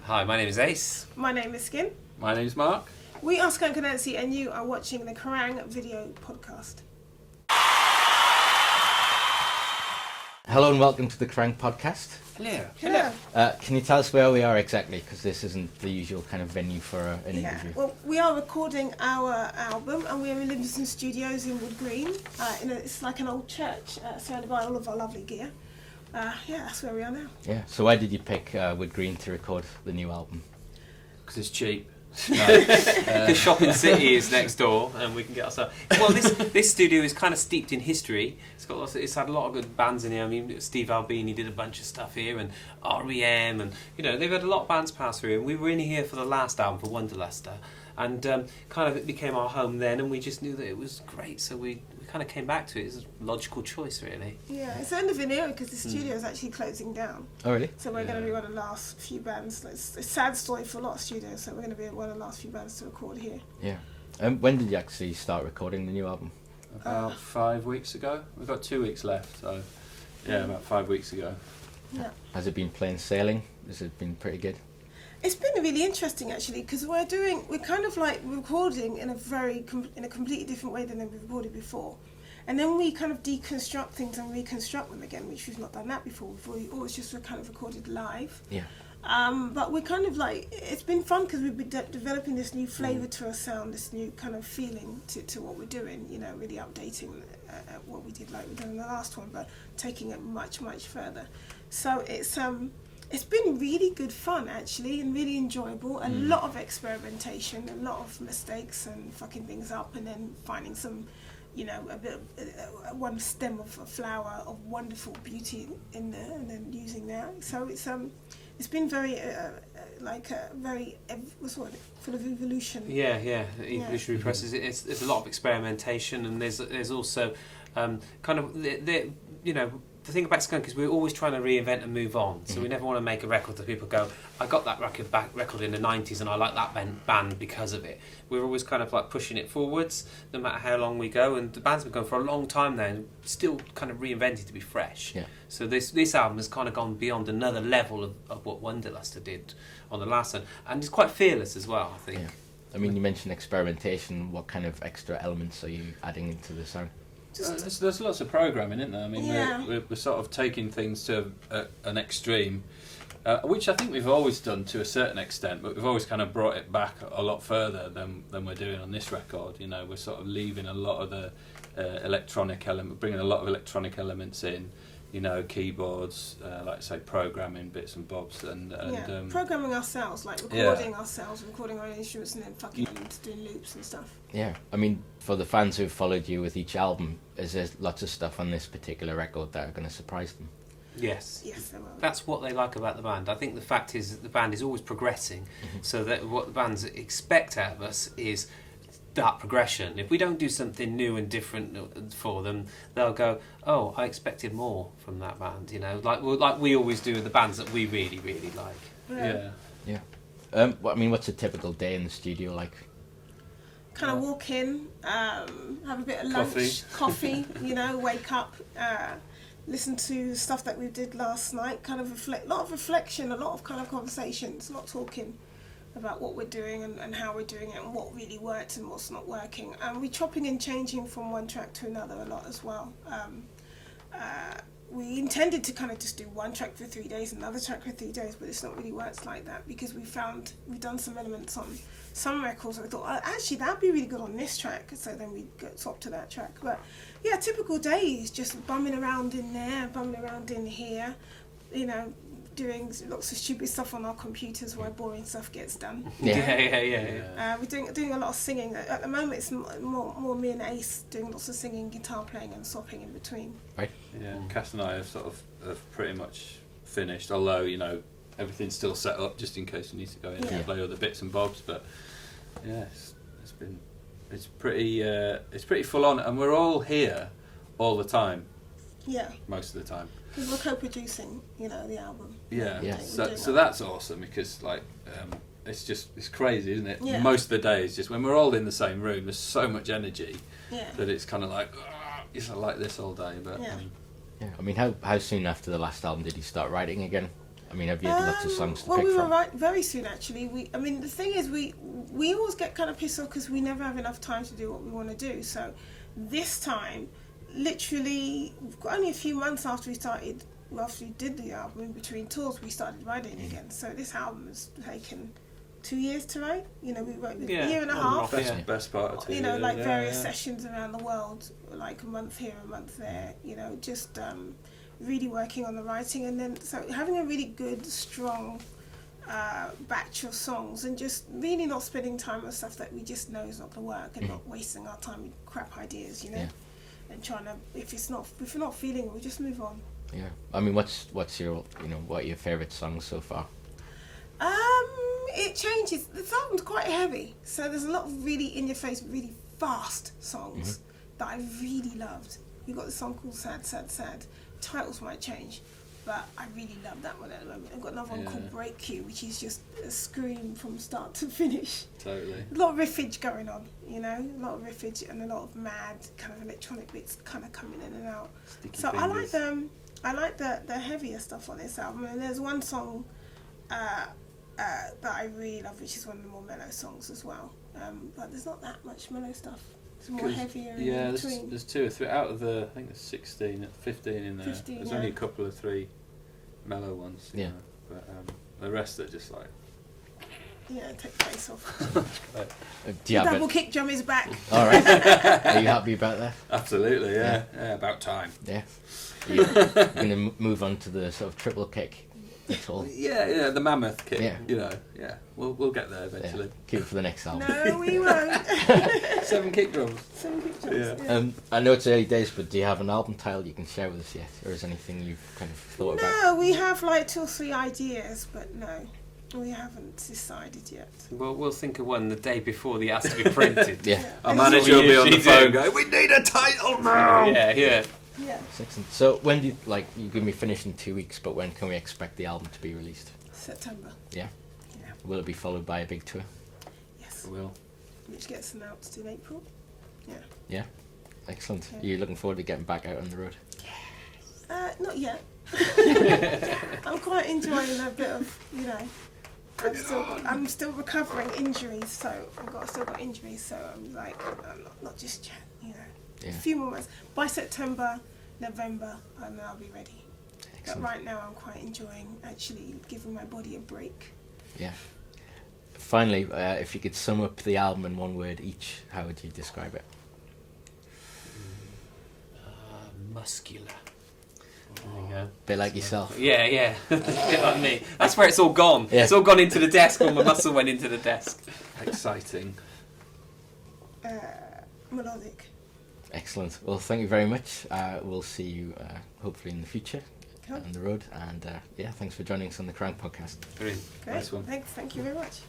Hi, my name is Ace. My name is Skin. My name's Mark. We are Skunk Anansie and you are watching the Kerrang video podcast. Hello and welcome to the Kerrang podcast. Hello. Can you tell us where we are exactly? Because this isn't the usual kind of venue for an interview. Well, we are recording our album and we're in Livingston Studios in Wood Green. It's like an old church surrounded by all of our lovely gear. That's where we are now. Yeah. So why did you pick Wood Green to record the new album? Because it's cheap. The shopping city is next door, and we can get ourselves. Well, this studio is kind of steeped in history. It's had a lot of good bands in here. I mean, Steve Albini did a bunch of stuff here, and REM, and they've had a lot of bands pass through. And we were in here for the last album for Wonderluster, and kind of it became our home then, and we just knew that it was great, so we kind of came back to it. It's a logical choice, really. Yeah, it's the end of an era because the studio is actually closing down. Oh, really? So we're going to be one of the last few bands. It's a sad story for a lot of studios, so we're going to be one of the last few bands to record here. Yeah. When did you actually start recording the new album? About 5 weeks ago. We've got 2 weeks left, so about 5 weeks ago. Yeah. Has it been plain sailing? Has it been pretty good? It's been really interesting actually because we're kind of like recording in a completely different way than we've recorded before, and then we kind of deconstruct things and reconstruct them again, which we've not done that before. We always just kind of recorded live. Yeah. But we're kind of like, it's been fun because we've been developing this new flavour to our sound, this new kind of feeling to what we're doing. Really updating what we did like we done in the last one, but taking it much further. So it's been really good fun actually, and really enjoyable. A lot of experimentation, a lot of mistakes and fucking things up, and then finding some, a bit of one stem of a flower of wonderful beauty in there, and then using that. So it's been very full of evolution. Yeah. The evolutionary process. It's a lot of experimentation, and there's also kind of the thing about Skunk is we're always trying to reinvent and move on. So we never want to make a record that people go, I got that record in the 90s and I like that band because of it. We're always kind of like pushing it forwards, no matter how long we go. And the band's been going for a long time now and still kind of reinvented to be fresh. Yeah. So this album has kind of gone beyond another level of what Wonderluster did on the last one. And it's quite fearless as well, I think. Yeah. I mean, you mentioned experimentation. What kind of extra elements are you adding into the song? There's lots of programming, isn't there? I mean, we're sort of taking things to an extreme, which I think we've always done to a certain extent, but we've always kind of brought it back a lot further than we're doing on this record. We're sort of leaving a lot of the electronic element, bringing a lot of electronic elements in. Keyboards, like I say, programming bits and bobs, and programming ourselves, like recording ourselves, recording our own instruments, and then fucking doing loops and stuff. Yeah, I mean, for the fans who've followed you with each album, is there lots of stuff on this particular record that are going to surprise them? Yes, there will. That's what they like about the band. I think the fact is that the band is always progressing, so that what the bands expect out of us is that progression. If we don't do something new and different for them, they'll go, oh, I expected more from that band, like we always do with the bands that we really like. Yeah. What's a typical day in the studio like? Kind of walk in, have a bit of lunch, coffee, wake up, listen to stuff that we did last night, kind of a lot of reflection, a lot of kind of conversations, not talking about what we're doing and how we're doing it and what really worked and what's not working. And we're chopping and changing from one track to another a lot as well. We intended to kind of just do one track for 3 days, another track for 3 days, but it's not really worked like that because we've done some elements on some records and we thought, actually that'd be really good on this track, so then we swap to that track. But yeah, typical day is just bumming around in there, bumming around in here, doing lots of stupid stuff on our computers where boring stuff gets done. Yeah. We're doing a lot of singing. At the moment it's more me and Ace doing lots of singing, guitar playing and swapping in between. Right. Yeah, Cass and I have pretty much finished, although, everything's still set up just in case you need to go in and play other bits and bobs, but it's pretty full on, and we're all here all the time. Yeah. Most of the time. Because we're co-producing, the album. Yeah. So that's awesome because it's crazy, isn't it? Yeah. Most of the day is just when we're all in the same room. There's so much energy that it's kind of like it's like this all day. But I mean, how soon after the last album did you start writing again? I mean, have you had lots of songs to well, pick we were from? right very soon actually. I mean, the thing is, we always get kind of pissed off because we never have enough time to do what we want to do. So this time, literally, only a few months after we did the album, in between tours, we started writing again. So this album has taken 2 years to write. You know, we wrote a year and a half. Best part of 2 years. You know, like various sessions around the world, like a month here, a month there. You know, just really working on the writing, and then so having a really good, strong batch of songs, and just really not spending time on stuff that we just know is not going to work, and not wasting our time with crap ideas. You know, and trying to if we're not feeling it, we'll just move on. Yeah, I mean, what's your what are your favourite songs so far? It changes. This album's quite heavy, so there's a lot of really in your face, really fast songs that I really loved. You got the song called Sad, Sad, Sad. Titles might change, but I really love that one at the moment. I've got another one called Break You, which is just a scream from start to finish. Totally. A lot of riffage going on, you know, a lot of riffage and a lot of mad kind of electronic bits kind of coming in and out. Sticky So fingers. I like the heavier stuff on this album, and there's one song that I really love, which is one of the more mellow songs as well. But there's not that much mellow stuff. It's more heavier. Yeah, in between. there's 2 or 3 out of the. I think there's 15 in there. 15, there's yeah. only a couple of 3 mellow ones. You Yeah. know, but the rest are just like. Yeah, take the bass off. Do you have Double it? kick drum is back. All right. Are you happy about that? Absolutely, yeah. About time. Yeah. You're going to move on to the sort of triple kick at all? Yeah, the mammoth kick. Yeah. You know, we'll get there eventually. Yeah. Keep it for the next album. No, we won't. 7 kick drums. Some kick drums. Yeah. I know it's early days, but do you have an album title you can share with us yet, or is anything you've kind of thought about? No, we have like 2 or 3 ideas, but no, we haven't decided yet. We'll think of one the day before the has to be printed. Yeah. Our That's manager what will we be on the usually phone do. going, "We need a title now." Yeah. Yeah. That's excellent. So when do you, you're going to be finished in 2 weeks, but when can we expect the album to be released? September. Yeah. Yeah. Will it be followed by a big tour? Yes. Will. Which gets announced in April. Yeah. Yeah. Excellent. Yeah. Are you looking forward to getting back out on the road? Not yet. I'm quite enjoying a bit of, you know. I'm still recovering injuries, so still got injuries, so I'm like, not just yet, you know. Yeah. A few more months. By September, November, and then I'll be ready. Excellent. But right now, I'm quite enjoying actually giving my body a break. Yeah. Finally, if you could sum up the album in one word each, how would you describe it? Muscular. There you go. Bit like yourself. Yeah. A bit like me. That's where it's all gone. Yeah. It's all gone into the desk. All my muscle went into the desk. Exciting. Melodic. Excellent. Well, thank you very much. We'll see you hopefully in the future Cool. on the road. And thanks for joining us on the Kerrang podcast. Brilliant. Great. Nice one. Thank you very much.